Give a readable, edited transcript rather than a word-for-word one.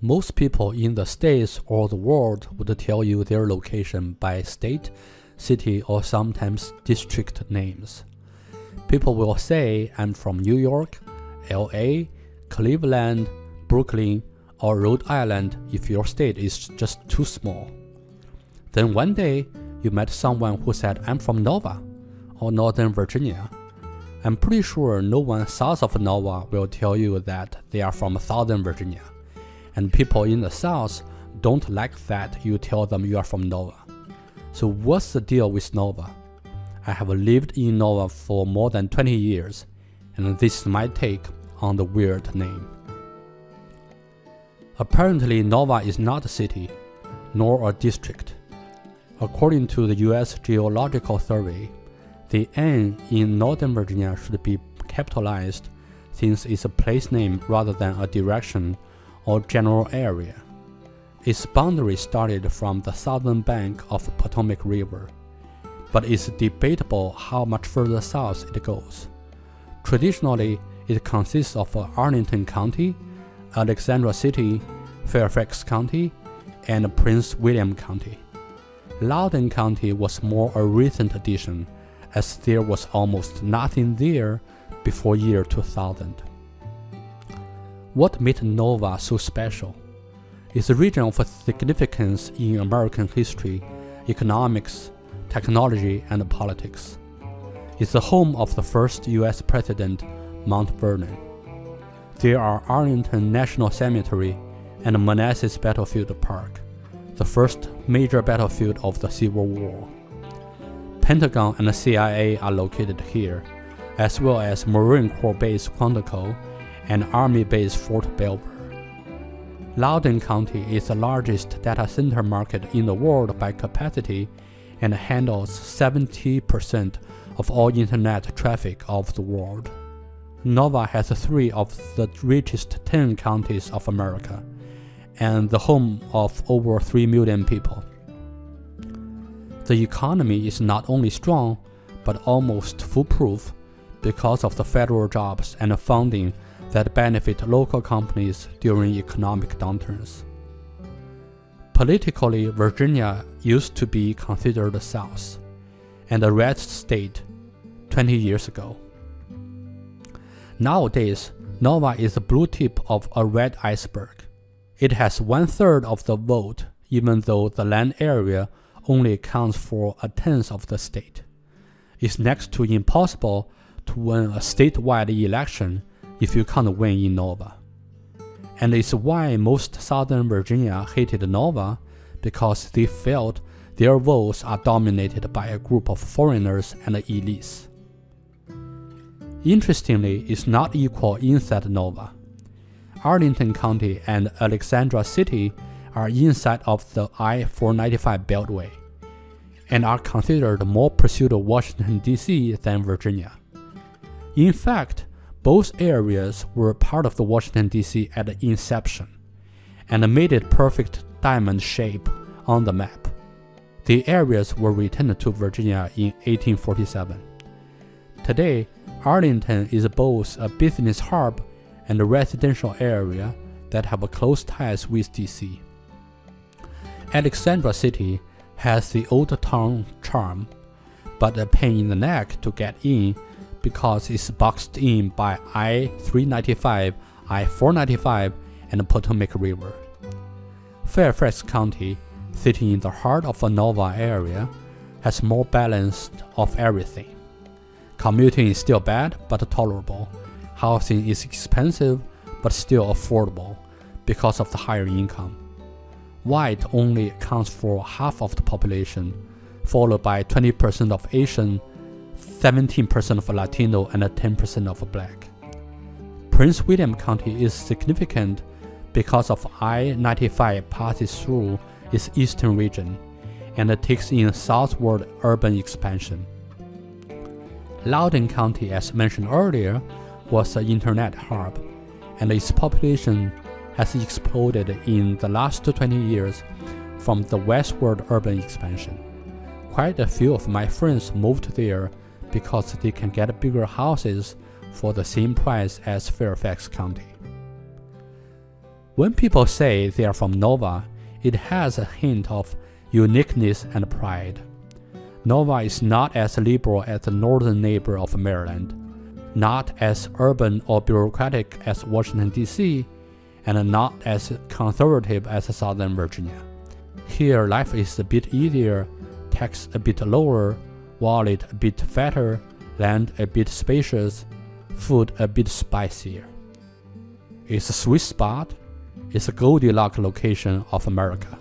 Most people in the States or the world would tell you their location by state, city, or sometimes district names. People will say, I'm from New York, LA, Cleveland, Brooklyn, or Rhode Island if your state is just too small. Then one day, you met someone who said, I'm from Nova, or Northern Virginia. I'm pretty sure no one south of Nova will tell you that they are from Southern Virginia. And people in the South don't like that you tell them you are from Nova. So what's the deal with Nova? I have lived in Nova for more than 20 years, and this is my take on the weird name. Apparently, Nova is not a city, nor a district. According to the US Geological Survey, the N in Northern Virginia should be capitalized since it's a place name rather than a direction or general area. Its boundary started from the southern bank of the Potomac River, but it's debatable how much further south it goes. Traditionally, it consists of Arlington County, Alexandria City, Fairfax County, and Prince William County. Loudoun County was more a recent addition, as there was almost nothing there before year 2000. What made Nova so special? It's a region of significance in American history, economics, technology, and politics. It's the home of the first US President, Mount Vernon. There are Arlington National Cemetery and Manassas Battlefield Park, the first major battlefield of the Civil War. Pentagon and the CIA are located here, as well as Marine Corps Base Quantico and Army Base Fort Belvoir. Loudoun County is the largest data center market in the world by capacity and handles 70% of all internet traffic of the world. Nova has 3 of the richest 10 counties of America, and the home of over 3 million people. The economy is not only strong, but almost foolproof because of the federal jobs and funding that benefit local companies during economic downturns. Politically, Virginia used to be considered the South and a red state 20 years ago. Nowadays, Nova is the blue tip of a red iceberg. It has 1/3 of the vote, even though the land area only accounts for 1/10 of the state. It's next to impossible to win a statewide election if you can't win in Nova. And it's why most Southern Virginia hated Nova, because they felt their votes are dominated by a group of foreigners and elites. Interestingly, it's not equal inside Nova. Arlington County and Alexandria City are inside of the I-495 Beltway, and are considered more pursued of Washington, D.C. than Virginia. In fact, both areas were part of the Washington, D.C. at the inception, and made it perfect diamond shape on the map. The areas were returned to Virginia in 1847. Today, Arlington is both a business hub and a residential area that have close ties with D.C. Alexandria City has the old town charm, but a pain in the neck to get in because it's boxed in by I-395, I-495, and the Potomac River. Fairfax County, sitting in the heart of the Nova area, has more balance of everything. Commuting is still bad, but tolerable. Housing is expensive, but still affordable because of the higher income. White only accounts for half of the population, followed by 20% of Asian, 17% of Latino, and 10% of Black. Prince William County is significant because of I-95 passes through its eastern region and takes in southward urban expansion. Loudoun County, as mentioned earlier, was an internet hub, and its population has exploded in the last 20 years from the westward urban expansion. Quite a few of my friends moved there because they can get bigger houses for the same price as Fairfax County. When people say they are from Nova, it has a hint of uniqueness and pride. Nova is not as liberal as the northern neighbor of Maryland, not as urban or bureaucratic as Washington, D.C., and not as conservative as Southern Virginia. Here, life is a bit easier, tax a bit lower, wallet a bit fatter, land a bit spacious, food a bit spicier. It's a sweet spot. It's a Goldilocks location of America.